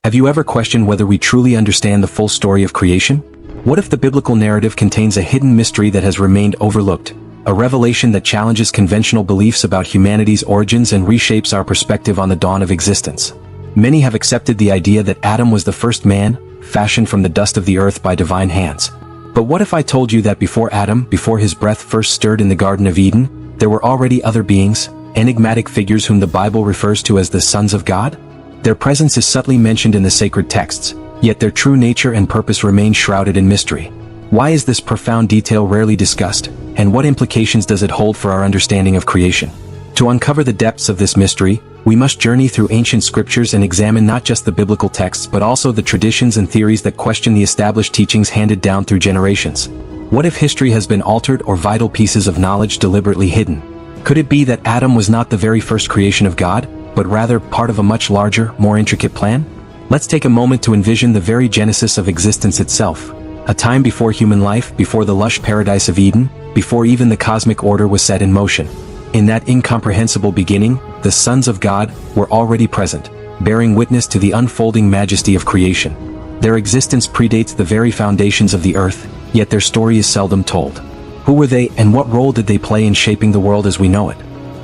Have you ever questioned whether we truly understand the full story of creation? What if the biblical narrative contains a hidden mystery that has remained overlooked, a revelation that challenges conventional beliefs about humanity's origins and reshapes our perspective on the dawn of existence? Many have accepted the idea that Adam was the first man, fashioned from the dust of the earth by divine hands. But what if I told you that before Adam, before his breath first stirred in the Garden of Eden, there were already other beings, enigmatic figures whom the Bible refers to as the sons of God? Their presence is subtly mentioned in the sacred texts, yet their true nature and purpose remain shrouded in mystery. Why is this profound detail rarely discussed, and what implications does it hold for our understanding of creation? To uncover the depths of this mystery, we must journey through ancient scriptures and examine not just the biblical texts but also the traditions and theories that question the established teachings handed down through generations. What if history has been altered or vital pieces of knowledge deliberately hidden? Could it be that Adam was not the very first creation of God, but rather part of a much larger, more intricate plan? Let's take a moment to envision the very genesis of existence itself. A time before human life, before the lush paradise of Eden, before even the cosmic order was set in motion. In that incomprehensible beginning, the sons of God were already present, bearing witness to the unfolding majesty of creation. Their existence predates the very foundations of the earth, yet their story is seldom told. Who were they, and what role did they play in shaping the world as we know it?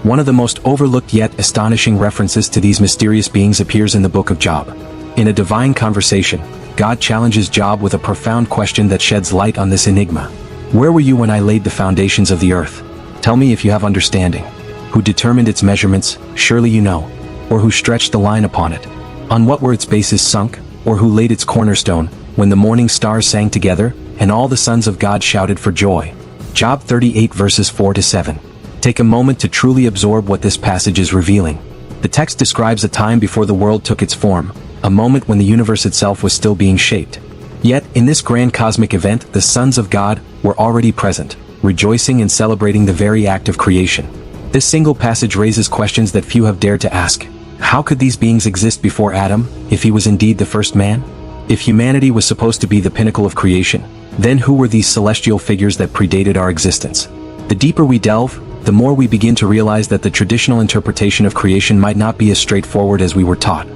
One of the most overlooked yet astonishing references to these mysterious beings appears in the book of Job. In a divine conversation, God challenges Job with a profound question that sheds light on this enigma. Where were you when I laid the foundations of the earth? Tell me if you have understanding. Who determined its measurements? Surely you know. Or who stretched the line upon it? On what were its bases sunk? Or who laid its cornerstone, when the morning stars sang together, and all the sons of God shouted for joy? Job 38 verses 4-7. Take a moment to truly absorb what this passage is revealing. The text describes a time before the world took its form, a moment when the universe itself was still being shaped. Yet, in this grand cosmic event, the sons of God were already present, rejoicing and celebrating the very act of creation. This single passage raises questions that few have dared to ask. How could these beings exist before Adam, if he was indeed the first man? If humanity was supposed to be the pinnacle of creation, then who were these celestial figures that predated our existence? The deeper we delve, the more we begin to realize that the traditional interpretation of creation might not be as straightforward as we were taught.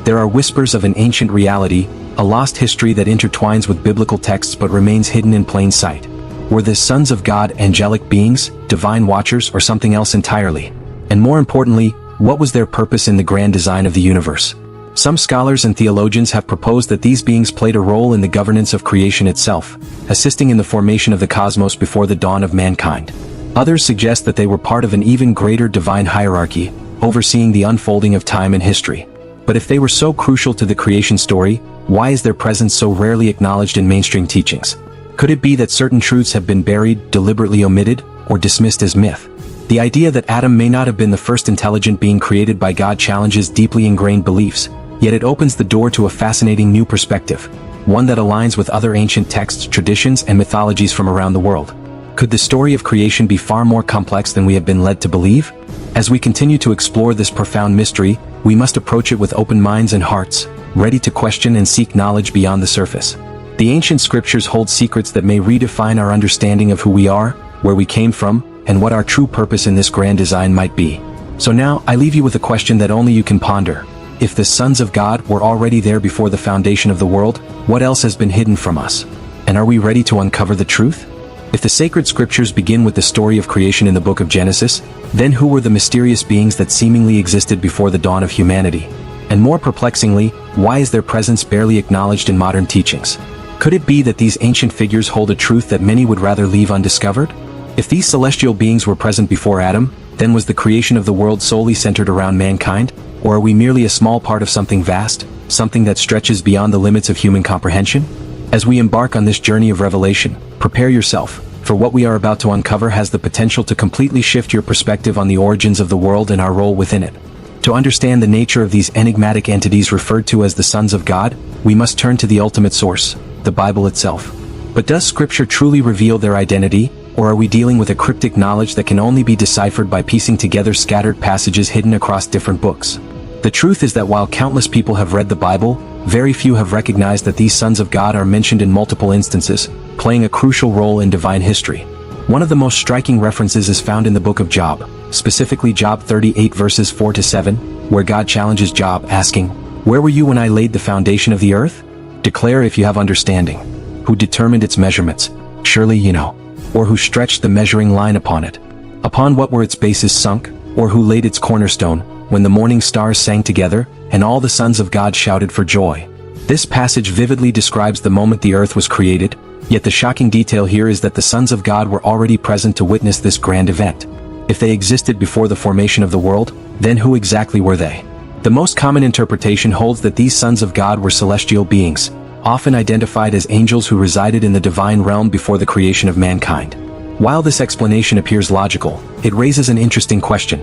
There are whispers of an ancient reality, a lost history that intertwines with biblical texts but remains hidden in plain sight. Were the sons of God angelic beings, divine watchers, or something else entirely? And more importantly, what was their purpose in the grand design of the universe? Some scholars and theologians have proposed that these beings played a role in the governance of creation itself, assisting in the formation of the cosmos before the dawn of mankind. Others suggest that they were part of an even greater divine hierarchy, overseeing the unfolding of time and history. But if they were so crucial to the creation story, why is their presence so rarely acknowledged in mainstream teachings? Could it be that certain truths have been buried, deliberately omitted, or dismissed as myth? The idea that Adam may not have been the first intelligent being created by God challenges deeply ingrained beliefs, yet it opens the door to a fascinating new perspective, one that aligns with other ancient texts, traditions, and mythologies from around the world. Could the story of creation be far more complex than we have been led to believe? As we continue to explore this profound mystery, we must approach it with open minds and hearts, ready to question and seek knowledge beyond the surface. The ancient scriptures hold secrets that may redefine our understanding of who we are, where we came from, and what our true purpose in this grand design might be. So now, I leave you with a question that only you can ponder. If the sons of God were already there before the foundation of the world, what else has been hidden from us? And are we ready to uncover the truth? If the sacred scriptures begin with the story of creation in the book of Genesis, then who were the mysterious beings that seemingly existed before the dawn of humanity? And more perplexingly, why is their presence barely acknowledged in modern teachings? Could it be that these ancient figures hold a truth that many would rather leave undiscovered? If these celestial beings were present before Adam, then was the creation of the world solely centered around mankind? Or are we merely a small part of something vast, something that stretches beyond the limits of human comprehension? As we embark on this journey of revelation, prepare yourself, for what we are about to uncover has the potential to completely shift your perspective on the origins of the world and our role within it. To understand the nature of these enigmatic entities referred to as the sons of God, we must turn to the ultimate source, the Bible itself. But does Scripture truly reveal their identity, or are we dealing with a cryptic knowledge that can only be deciphered by piecing together scattered passages hidden across different books? The truth is that while countless people have read the Bible, very few have recognized that these sons of God are mentioned in multiple instances, playing a crucial role in divine history. One of the most striking references is found in the book of Job, specifically Job 38 verses 4-7, where God challenges Job, asking, Where were you when I laid the foundation of the earth? Declare if you have understanding. Who determined its measurements? Surely you know. Or who stretched the measuring line upon it? Upon what were its bases sunk? Or who laid its cornerstone, when the morning stars sang together, and all the sons of God shouted for joy? This passage vividly describes the moment the earth was created, yet the shocking detail here is that the sons of God were already present to witness this grand event. If they existed before the formation of the world, then who exactly were they? The most common interpretation holds that these sons of God were celestial beings, often identified as angels who resided in the divine realm before the creation of mankind. While this explanation appears logical, it raises an interesting question.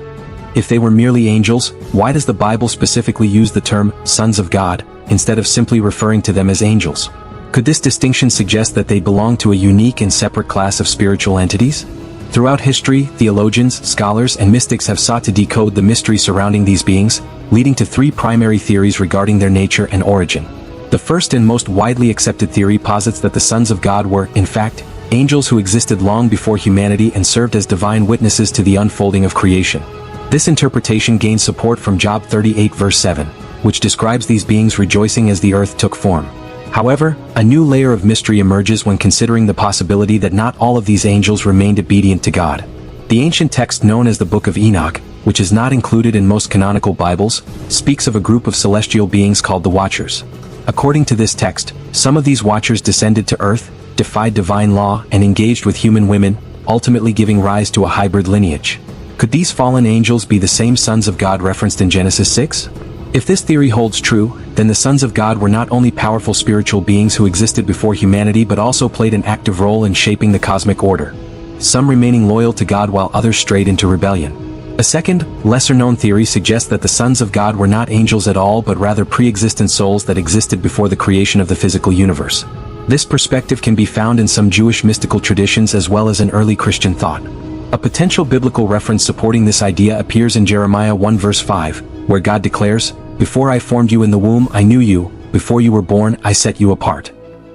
If they were merely angels, why does the Bible specifically use the term sons of God, instead of simply referring to them as angels? Could this distinction suggest that they belong to a unique and separate class of spiritual entities? Throughout history, theologians, scholars, and mystics have sought to decode the mystery surrounding these beings, leading to three primary theories regarding their nature and origin. The first and most widely accepted theory posits that the sons of God were, in fact, angels who existed long before humanity and served as divine witnesses to the unfolding of creation. This interpretation gains support from Job 38 verse 7, which describes these beings rejoicing as the earth took form. However, a new layer of mystery emerges when considering the possibility that not all of these angels remained obedient to God. The ancient text known as the Book of Enoch, which is not included in most canonical Bibles, speaks of a group of celestial beings called the Watchers. According to this text, some of these Watchers descended to earth, defied divine law, and engaged with human women, ultimately giving rise to a hybrid lineage. Could these fallen angels be the same sons of God referenced in Genesis 6? If this theory holds true, then the sons of God were not only powerful spiritual beings who existed before humanity but also played an active role in shaping the cosmic order, some remaining loyal to God while others strayed into rebellion. A second, lesser-known theory suggests that the sons of God were not angels at all but rather pre-existent souls that existed before the creation of the physical universe. This perspective can be found in some Jewish mystical traditions as well as in early Christian thought. A potential biblical reference supporting this idea appears in Jeremiah 1 verse 5, where God declares, "Before I formed you in the womb I knew you, before you were born I set you apart."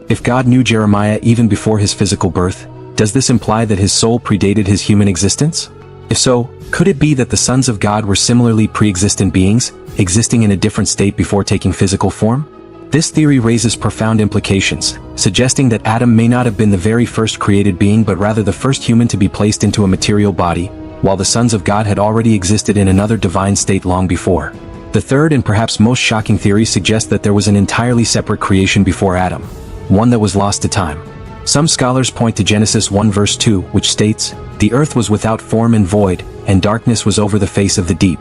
If God knew Jeremiah even before his physical birth, does this imply that his soul predated his human existence? If so, could it be that the sons of God were similarly pre-existent beings, existing in a different state before taking physical form? This theory raises profound implications, suggesting that Adam may not have been the very first created being but rather the first human to be placed into a material body, while the sons of God had already existed in another divine state long before. The third and perhaps most shocking theory suggests that there was an entirely separate creation before Adam, one that was lost to time. Some scholars point to Genesis 1 verse 2, which states, "The earth was without form and void, and darkness was over the face of the deep."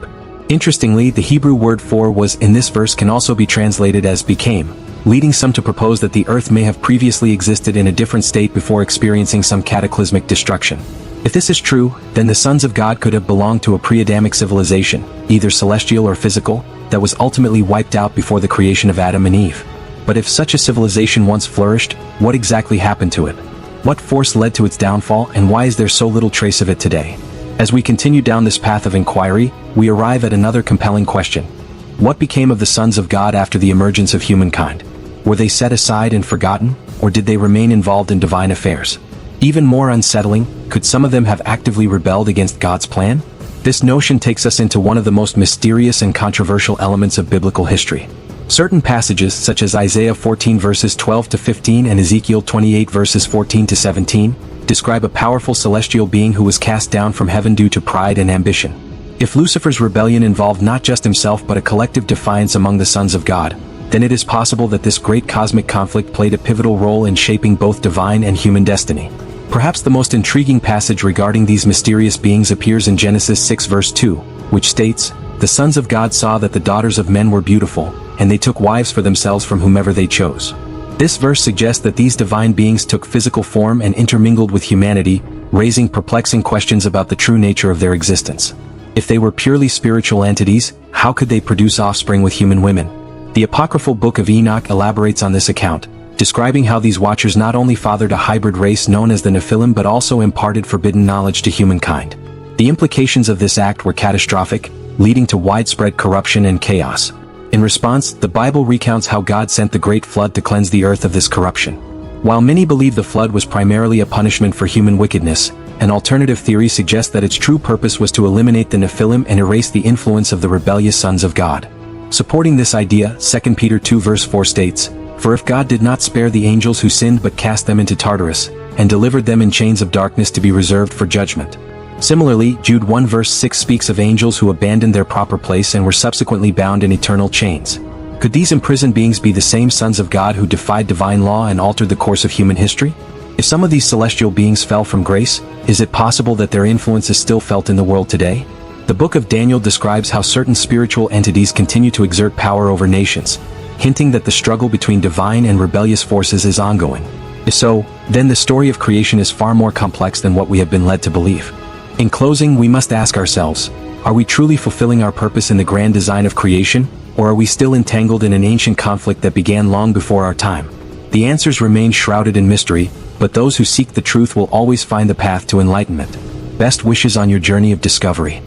Interestingly, the Hebrew word for was in this verse can also be translated as became, leading some to propose that the earth may have previously existed in a different state before experiencing some cataclysmic destruction. If this is true, then the sons of God could have belonged to a pre-Adamic civilization, either celestial or physical, that was ultimately wiped out before the creation of Adam and Eve. But if such a civilization once flourished, what exactly happened to it? What force led to its downfall, and why is there so little trace of it today? As we continue down this path of inquiry, we arrive at another compelling question. What became of the sons of God after the emergence of humankind? Were they set aside and forgotten, or did they remain involved in divine affairs? Even more unsettling, could some of them have actively rebelled against God's plan? This notion takes us into one of the most mysterious and controversial elements of biblical history. Certain passages, such as Isaiah 14 verses 12 to 15 and Ezekiel 28 verses 14 to 17, describe a powerful celestial being who was cast down from heaven due to pride and ambition. If Lucifer's rebellion involved not just himself but a collective defiance among the sons of God, then it is possible that this great cosmic conflict played a pivotal role in shaping both divine and human destiny. Perhaps the most intriguing passage regarding these mysterious beings appears in Genesis 6 verse 2, which states, "The sons of God saw that the daughters of men were beautiful, and they took wives for themselves from whomever they chose." This verse suggests that these divine beings took physical form and intermingled with humanity, raising perplexing questions about the true nature of their existence. If they were purely spiritual entities, how could they produce offspring with human women? The apocryphal Book of Enoch elaborates on this account, describing how these Watchers not only fathered a hybrid race known as the Nephilim but also imparted forbidden knowledge to humankind. The implications of this act were catastrophic, leading to widespread corruption and chaos. In response, the Bible recounts how God sent the great flood to cleanse the earth of this corruption. While many believe the flood was primarily a punishment for human wickedness, an alternative theory suggests that its true purpose was to eliminate the Nephilim and erase the influence of the rebellious sons of God. Supporting this idea, 2 Peter 2 verse 4 states, "For if God did not spare the angels who sinned but cast them into Tartarus, and delivered them in chains of darkness to be reserved for judgment." Similarly, Jude 1 verse 6 speaks of angels who abandoned their proper place and were subsequently bound in eternal chains. Could these imprisoned beings be the same sons of God who defied divine law and altered the course of human history? If some of these celestial beings fell from grace, is it possible that their influence is still felt in the world today? The book of Daniel describes how certain spiritual entities continue to exert power over nations, hinting that the struggle between divine and rebellious forces is ongoing. If so, then the story of creation is far more complex than what we have been led to believe. In closing, we must ask ourselves, are we truly fulfilling our purpose in the grand design of creation, or are we still entangled in an ancient conflict that began long before our time? The answers remain shrouded in mystery, but those who seek the truth will always find the path to enlightenment. Best wishes on your journey of discovery.